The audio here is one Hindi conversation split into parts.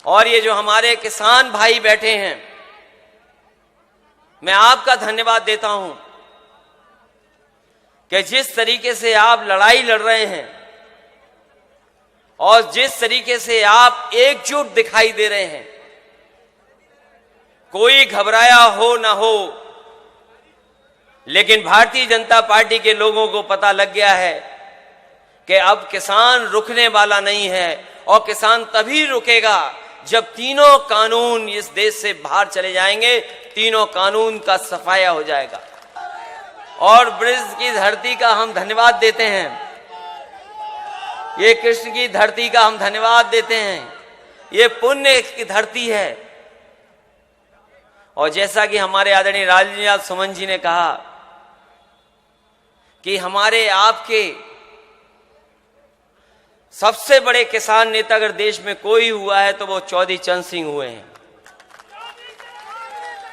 और ये जो हमारे किसान भाई बैठे हैं, मैं आपका धन्यवाद देता हूं कि जिस तरीके से आप लड़ाई लड़ रहे हैं और जिस तरीके से आप एकजुट दिखाई दे रहे हैं, कोई घबराया हो ना हो, लेकिन भारतीय जनता पार्टी के लोगों को पता लग गया है कि अब किसान रुकने वाला नहीं है और किसान तभी रुकेगा जब तीनों कानून इस देश से बाहर चले जाएंगे, तीनों कानून का सफाया हो जाएगा। और ब्रज की धरती का हम धन्यवाद देते हैं, ये कृष्ण की धरती का हम धन्यवाद देते हैं, ये पुण्य की धरती है। और जैसा कि हमारे आदरणीय राजनीतिज्ञ सुमन जी ने कहा कि हमारे आपके सबसे बड़े किसान नेता अगर देश में कोई हुआ है तो वो चौधरी चरण सिंह हुए हैं।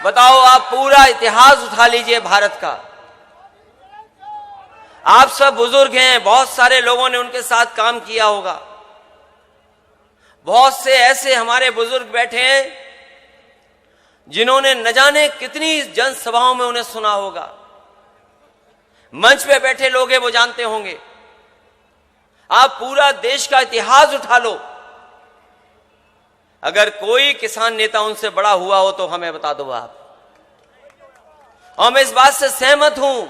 बताओ, आप पूरा इतिहास उठा लीजिए भारत का, आप सब बुजुर्ग हैं, बहुत सारे लोगों ने उनके साथ काम किया होगा, बहुत से ऐसे हमारे बुजुर्ग बैठे हैं जिन्होंने न जाने कितनी जनसभाओं में उन्हें सुना होगा, मंच पे बैठे लोग हैं वो जानते होंगे। आप पूरा देश का इतिहास उठा लो, अगर कोई किसान नेता उनसे बड़ा हुआ हो तो हमें बता दो आप। और मैं इस बात से सहमत हूं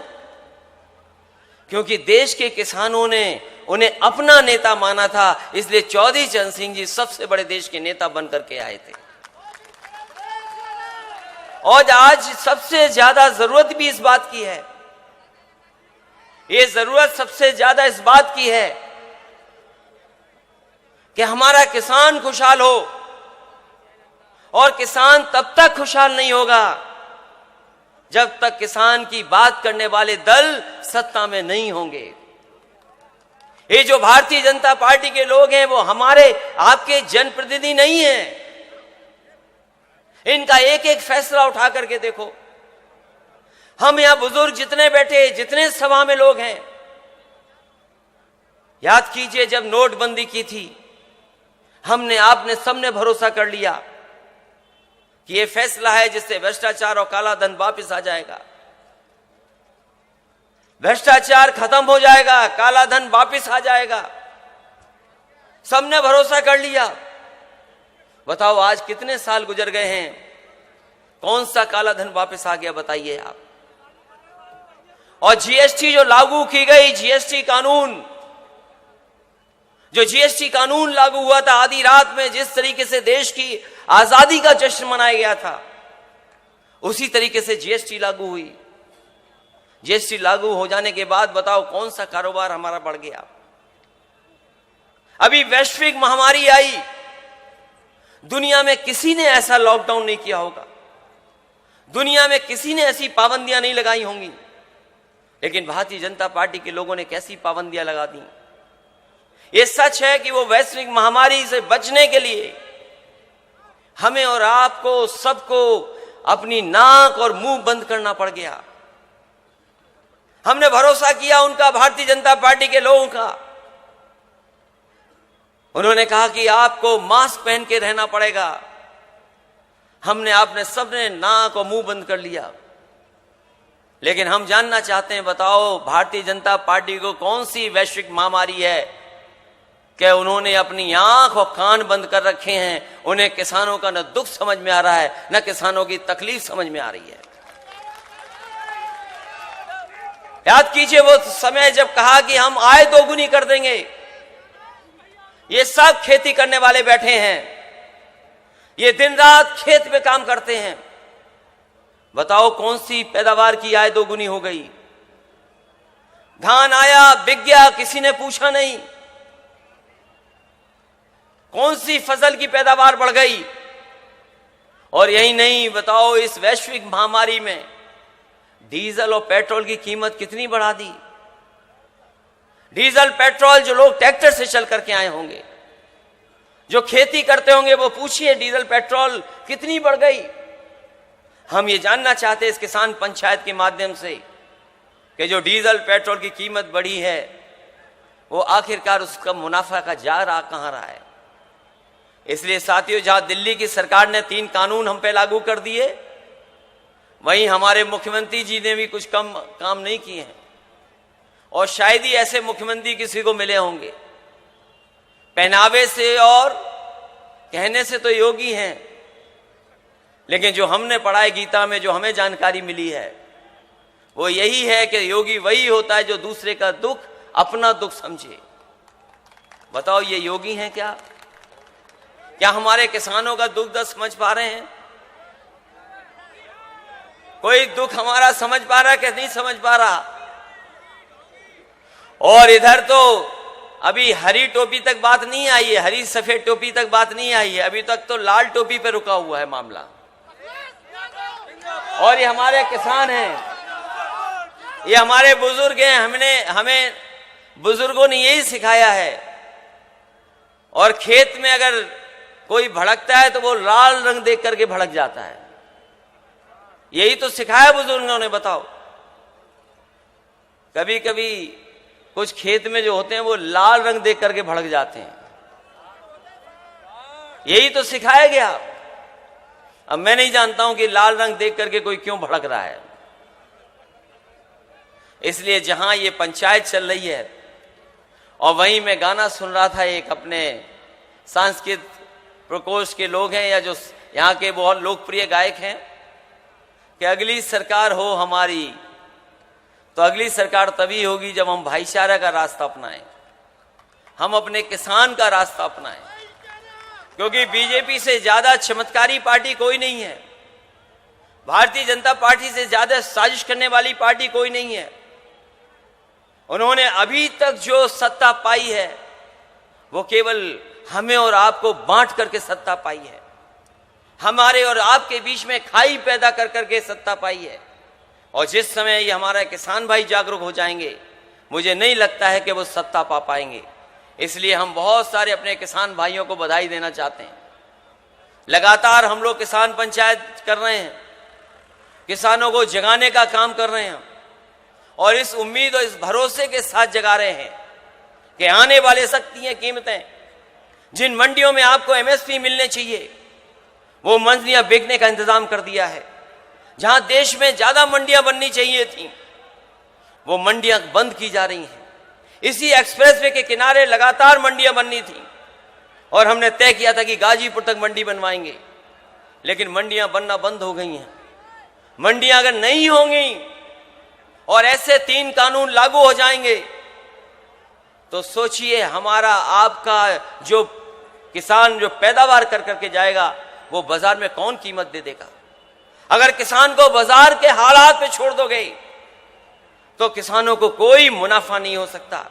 क्योंकि देश के किसानों ने उन्हें अपना नेता माना था, इसलिए चौधरी चरण सिंह जी सबसे बड़े देश के नेता बनकर के आए थे। और आज सबसे ज्यादा जरूरत भी इस बात की है, ये जरूरत सबसे ज्यादा इस बात की है कि हमारा किसान खुशहाल हो, और किसान तब तक खुशहाल नहीं होगा जब तक किसान की बात करने वाले दल सत्ता में नहीं होंगे। ये जो भारतीय जनता पार्टी के लोग हैं वो हमारे आपके जनप्रतिनिधि नहीं हैं। इनका एक एक फैसला उठा करके देखो, हम यहां बुजुर्ग जितने बैठे, जितने सभा में लोग हैं, याद कीजिए जब नोटबंदी की थी, हमने आपने सबने भरोसा कर लिया कि यह फैसला है जिससे भ्रष्टाचार और काला धन वापस आ जाएगा, भ्रष्टाचार खत्म हो जाएगा, काला धन वापस आ जाएगा, सबने भरोसा कर लिया। बताओ आज कितने साल गुजर गए हैं, कौन सा काला धन वापस आ गया बताइए आप। और जीएसटी जो लागू की गई, जीएसटी कानून, जो जीएसटी कानून लागू हुआ था, आधी रात में जिस तरीके से देश की आजादी का जश्न मनाया गया था, उसी तरीके से जीएसटी लागू हुई। जीएसटी लागू हो जाने के बाद बताओ कौन सा कारोबार हमारा बढ़ गया। अभी वैश्विक महामारी आई, दुनिया में किसी ने ऐसा लॉकडाउन नहीं किया होगा, दुनिया में किसी ने ऐसी पाबंदियां नहीं लगाई होंगी, लेकिन भारतीय जनता पार्टी के लोगों ने कैसी पाबंदियां लगा दी। ये सच है कि वो वैश्विक महामारी से बचने के लिए हमें और आपको सबको अपनी नाक और मुंह बंद करना पड़ गया। हमने भरोसा किया उनका, भारतीय जनता पार्टी के लोगों का। उन्होंने कहा कि आपको मास्क पहन के रहना पड़ेगा, हमने आपने सबने नाक और मुंह बंद कर लिया। लेकिन हम जानना चाहते हैं, बताओ भारतीय जनता पार्टी को कौन सी वैश्विक महामारी है कि उन्होंने अपनी आंख और कान बंद कर रखे हैं। उन्हें किसानों का न दुख समझ में आ रहा है, न किसानों की तकलीफ समझ में आ रही है। याद कीजिए वो समय जब कहा कि हम आय दोगुनी कर देंगे, ये सब खेती करने वाले बैठे हैं, ये दिन रात खेत में काम करते हैं। बताओ कौन सी पैदावार की आय दोगुनी हो गई। धान आया, बिक गया, किसी ने पूछा नहीं। कौन सी फसल की पैदावार बढ़ गई। और यही नहीं, बताओ इस वैश्विक महामारी में डीजल और पेट्रोल की कीमत कितनी बढ़ा दी। डीजल पेट्रोल जो लोग ट्रैक्टर से चल करके आए होंगे, जो खेती करते होंगे, वो पूछिए डीजल पेट्रोल कितनी बढ़ गई। हम ये जानना चाहते हैं इस किसान पंचायत के माध्यम से कि जो डीजल पेट्रोल की कीमत बढ़ी है वो आखिरकार उसका मुनाफा का जा रहा कहां रहा है। इसलिए साथियों, जहां दिल्ली की सरकार ने 3 कानून हम पे लागू कर दिए, वहीं हमारे मुख्यमंत्री जी ने भी कुछ कम काम नहीं किए हैं। और शायद ही ऐसे मुख्यमंत्री किसी को मिले होंगे। पहनावे से और कहने से तो योगी हैं, लेकिन जो हमने पढ़ा है गीता में, जो हमें जानकारी मिली है, वो यही है कि योगी वही होता है जो दूसरे का दुख अपना दुख समझे। बताओ, ये योगी हैं क्या? क्या हमारे किसानों का दुख दर्द समझ पा रहे हैं? कोई दुख हमारा समझ पा रहा है कि नहीं समझ पा रहा? और इधर तो अभी हरी टोपी तक बात नहीं आई है, हरी सफेद टोपी तक बात नहीं आई है, अभी तक तो लाल टोपी पे रुका हुआ है मामला। और ये हमारे किसान हैं, ये हमारे बुजुर्ग हैं, हमें बुजुर्गों ने यही सिखाया है। और खेत में अगर कोई भड़कता है तो वो लाल रंग देख करके भड़क जाता है, यही तो सिखाया बुजुर्गों ने। बताओ, कभी कभी कुछ खेत में जो होते हैं वो लाल रंग देख करके भड़क जाते हैं, यही तो सिखाया गया। अब मैं नहीं जानता हूं कि लाल रंग देख करके कोई क्यों भड़क रहा है। इसलिए जहां ये पंचायत चल रही है, और वहीं मैं गाना सुन रहा था, एक अपने सांस्कृतिक प्रकोष्ठ के लोग हैं या जो यहाँ के बहुत लोकप्रिय गायक हैं, कि अगली सरकार हो हमारी, तो अगली सरकार तभी होगी जब हम भाईचारा का रास्ता अपनाएं, हम अपने किसान का रास्ता अपनाएं। क्योंकि बीजेपी से ज्यादा चमत्कारी पार्टी कोई नहीं है, भारतीय जनता पार्टी से ज्यादा साजिश करने वाली पार्टी कोई नहीं है। उन्होंने अभी तक जो सत्ता पाई है वो केवल हमें और आपको बांट करके सत्ता पाई है, हमारे और आपके बीच में खाई पैदा कर करके सत्ता पाई है। और जिस समय ये हमारा किसान भाई जागरूक हो जाएंगे, मुझे नहीं लगता है कि वो सत्ता पा पाएंगे। इसलिए हम बहुत सारे अपने किसान भाइयों को बधाई देना चाहते हैं। लगातार हम लोग किसान पंचायत कर रहे हैं, किसानों को जगाने का काम कर रहे हैं, और इस उम्मीद और इस भरोसे के साथ जगा रहे हैं कि आने वाले सस्ती कीमतें, जिन मंडियों में आपको एमएसपी मिलने चाहिए, वो मंडियां बिकने का इंतजाम कर दिया है। जहां देश में ज्यादा मंडियां बननी चाहिए थी, वो मंडियां बंद की जा रही हैं। इसी एक्सप्रेसवे के किनारे लगातार मंडियां बननी थी, और हमने तय किया था कि गाजीपुर तक मंडी बनवाएंगे, लेकिन मंडियां बनना बंद हो गई हैं। मंडियां अगर नहीं होंगी और ऐसे 3 कानून लागू हो जाएंगे, तो सोचिए हमारा आपका जो किसान जो पैदावार कर करके जाएगा, वो बाजार में कौन कीमत दे देगा? अगर किसान को बाजार के हालात पे छोड़ दोगे, तो किसानों को कोई मुनाफा नहीं हो सकता।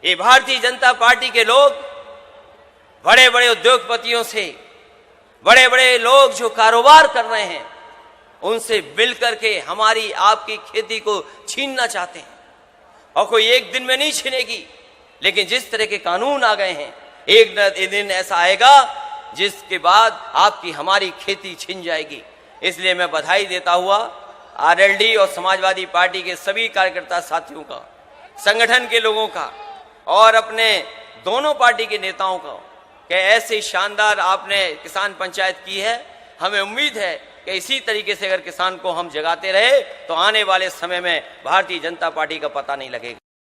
ये भारतीय जनता पार्टी के लोग बड़े बड़े उद्योगपतियों से, बड़े बड़े लोग जो कारोबार कर रहे हैं, उनसे मिल करके हमारी आपकी खेती को छीनना चाहते हैं। और कोई एक दिन में नहीं छीनेगी, लेकिन जिस तरह के कानून आ गए हैं, एक न दिन ऐसा आएगा जिसके बाद आपकी हमारी खेती छिन जाएगी। इसलिए मैं बधाई देता हुआ आरएलडी और समाजवादी पार्टी के सभी कार्यकर्ता साथियों का, संगठन के लोगों का, और अपने दोनों पार्टी के नेताओं का, कि ऐसी शानदार आपने किसान पंचायत की है। हमें उम्मीद है कि इसी तरीके से अगर किसान को हम जगाते रहे, तो आने वाले समय में भारतीय जनता पार्टी का पता नहीं लगेगा।